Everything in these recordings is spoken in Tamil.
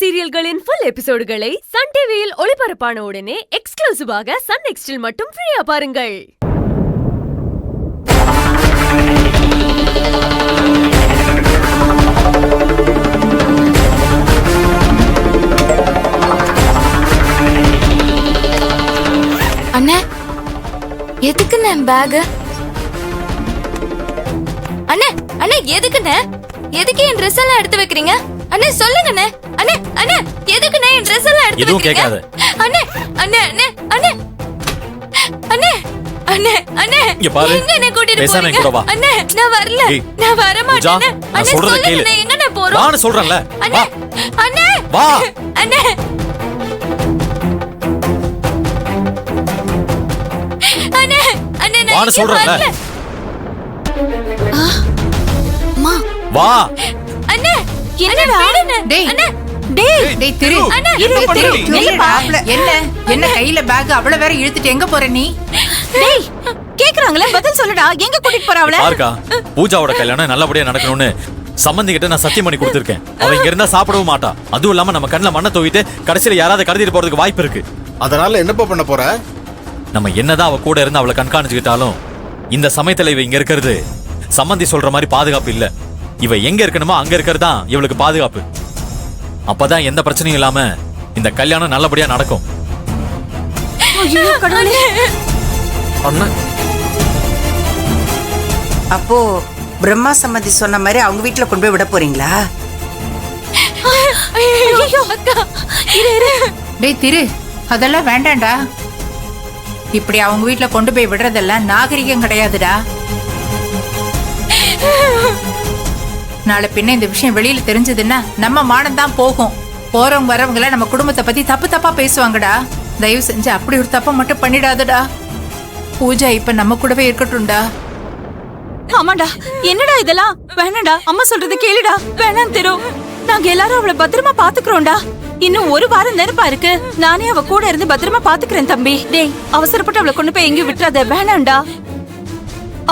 சீரியல்களின் ஃபுல் எபிசோடுகளை சன் டிவியில் ஒளிபரப்பான உடனே எக்ஸ்க்ளூசிவாக சன் நெக்ஸ்டில் மட்டும் ஃப்ரீயா பாருங்கள். அண்ணே, எதுக்குண்ணே பேக்? அண்ணே அண்ணே எதுக்குண்ணே? எதுக்கு என் ட்ரெஸ் எல்லாம் எடுத்து வைக்கிறீங்க? அண்ணே சொல்லுங்கண்ணே. அண்ணே அண்ணே எதுக்குண்ணே என் ட்ரெஸ் எல்லாம் எடுத்து எதுவும் கேட்காத. அண்ணே அண்ணே அண்ணே அண்ணே அண்ணே அண்ணே அண்ணே இங்க பாரு. எங்க என்ன கூட்டிட்டு பேசாம போறீங்க? கூட வா. அண்ணே நான் வரல. நான் வர மாட்டேன். நான் சொல்றத கேளு. எங்கண்ணே போறோம்? நான் சொல்றேன்ல. அண்ணே அண்ணே வா. அண்ணே அண்ணே அண்ணே நான் சொல்றேன்ல. அம்மா வா. அண்ணே என்னடா? டேய் அண்ணே டேய் திரு அண்ணே என்ன பண்ற நீ? என்ன கையில பேக் அவ்வளவு வேற இழுத்துட்டு எங்க போற நீ? டேய் கேக்குறாங்களே பதில் சொல்லுடா. எங்க கூட்டிட்டு போற அவள? பாருக்கா, பூஜாவோட கல்யாணம் நல்லபடியா நடக்கணும்னு சம்பந்தி கிட்ட நான் சத்தியம் பண்ணி கொடுத்திருக்கேன். அவ இங்க இருந்தா சாப்பிடவும் மாட்டா. அதுவும் இல்லாம நம்ம கண்ணுல மண்ணை தூவிட்டு கடைசியில யாராவது கடத்திட்டு போறதுக்கு வாய்ப்பு இருக்கு. அதனால என்னப்பா பண்ண போற? நம்ம என்னதான் அவ கூட இருந்து அவளை கண்காணிச்சுக்கிட்டாலும் இந்த சமயத்துல இவ இங்க இருக்கிறது சம்பந்தி சொல்ற மாதிரி பாதுகாப்பு இல்ல. இவ எங்க இருக்கணுமோ அங்க இருக்கிறது தான் இவளுக்கு பாதுகாப்பு. அப்பதான் எந்த பிரச்சனையும் இல்லாம இந்த கல்யாணம் நல்லபடியா நடக்கும். அப்போ பிரம்மா சம்மதி சொன்ன மாதிரி அவங்க வீட்டுல கொண்டு போய் விட போறீங்களா? டேய் திரு, அதெல்லாம் வேண்டாம்டா. இப்படி அவங்க வீட்டுல கொண்டு போய் விடுறதெல்லாம் நாகரிகம் கிடையாதுடா. நாளை பின்ன இந்த விஷயம் வெளியில தெரிஞ்சதுன்னா நம்ம மானம் தான் போகும். போறவங்க வரவங்கள நம்ம குடும்பத்தை பத்தி தப்பு தப்பா பேசுவாங்கடா. தயவு செஞ்சு அப்படி ஒரு தப்பை மட்டும் பண்ணிடாதடா. பூஜா இப்ப நம்ம கூடவே இருக்கட்டும்டா. ஆமாண்டா, என்னடா இதெல்லாம்? வேணாண்டா, அம்மா சொல்றது கேளுடா. வேணாம் திரு, நாங்க எல்லாரும் அவளை பத்திரமா பாத்துக்கிறோம்டா. இன்னும் ஒரு வாரம் நெருப்பா இருக்கு. நானே அவ கூட இருந்து பத்திரமா பாத்துக்கிறேன் தம்பி. டேய் அவசரப்பட்டு அவளை கொண்டு போய் எங்கேயும் விட்டுறாத. வேணாண்டா,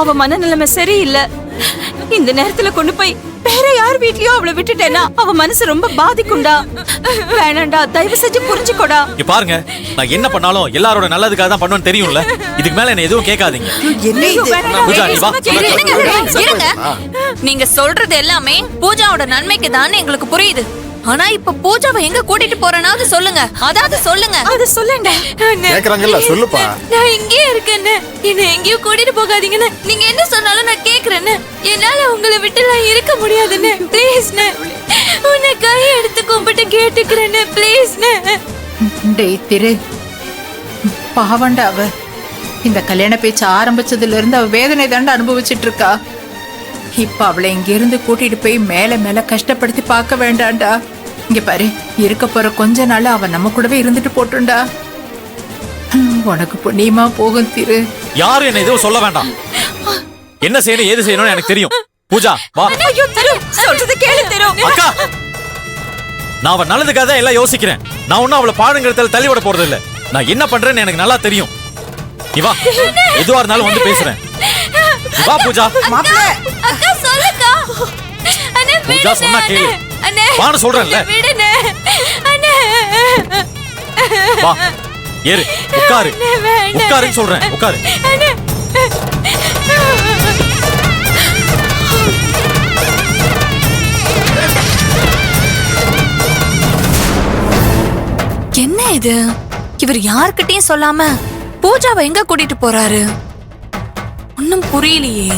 அவ மனநிலைமை சரியில்லை. இந்த நேரத்துல கொண்டு போய் வேற யார் வீட்லயோ அவளை விட்டுட்டேன்னா அவ மனசு ரொம்ப பாதிக்கும்டா. வேணாண்டா, தயவு செஞ்சு புரிஞ்சுக்கோடா. இங்க பாருங்க, நான் என்ன பண்ணாலும் எல்லாரோட நல்லதுக்காக தான் பண்ணுவேன்னு தெரியும்ல. இதுக்கு மேல என்ன எதுவும் கேட்காதீங்க. என்ன இது? பூஜா நீ வா. இருங்க. நீங்க சொல்றது எல்லாமே பூஜாவோட நன்மைக்கு தான் எங்களுக்கு புரியுது. ஆனா இப்ப பூஜாவை எங்க கூட்டிட்டு போறேனாவது சொல்லுங்க. அதாவது சொல்லுங்க. அது சொல்லேன்டா. கேக்குறாங்கல்ல, சொல்லுப்பா. நான் இங்கே இருக்கேன்னு, என்ன எங்கேயும் கூட்டிட்டு போகாதீங்கன்னு நீங்க என்ன சொன்னாலும் நான் கேக்குறேன்னு. என்னால உங்களை விட்டு நான் இருக்க முடியாதுன்னு. ப்ளீஸ்னு உன்னை கை எடுத்து கும்பிட்டு கேட்டுக்கிறேன்னு. ப்ளீஸ்னு. டேய் திரு, பாவண்டா அவ. இந்த கல்யாண பேச்சு ஆரம்பிச்சதுல இருந்து அவ வேதனை தாண்டா அனுபவிச்சுட்டு இருக்கா. இப்ப அவளை இங்க இருந்து கூட்டிட்டு போய் மேல மேல கஷ்டப்படுத்தி பார்க்க வேண்டாம்டா. இங்க பாரு, இருக்க போற கொஞ்ச நாள் அவ நம்ம கூடவே இருந்துட்டு போட்டுண்டா. உனக்கு புண்ணியமா போகும் திரு. யாரும் என்ன எதுவும் சொல்ல வேண்டாம். என்ன செய்யணும் ஏது செய்யணும்னு எனக்கு தெரியும். பூஜா வா. ஐயோ திரு, சொல்றது கேளு திரு. அக்கா, நான் அவ நல்லதுக்காக தான் எல்லாம் யோசிக்கிறேன். நான் ஒன்னும் அவளை பாடுங்கிறதுல தள்ளி விட போறது இல்ல. நான் என்ன பண்றேன்னு எனக்கு நல்லா தெரியும். நீ வா, எதுவா இருந்தாலும் வந்து பேசுறேன். நீ வா பூஜா. மாப்பிள்ள அக்கா சொல்லுக்கா. அண்ணே பூஜா சொன்னா கேளு. அண்ணே வான்னு சொல்றேன்ல. விடுனே. அண்ணே வா ஏறு, உட்காரு. உட்காருன்னு சொல்றேன், உட்காரு. என்ன இது? இவர் யார்கிட்டயும் சொல்லாம பூஜாவை எங்க கூட்டிட்டு போறாரு? ஒன்னும் புரியலையே.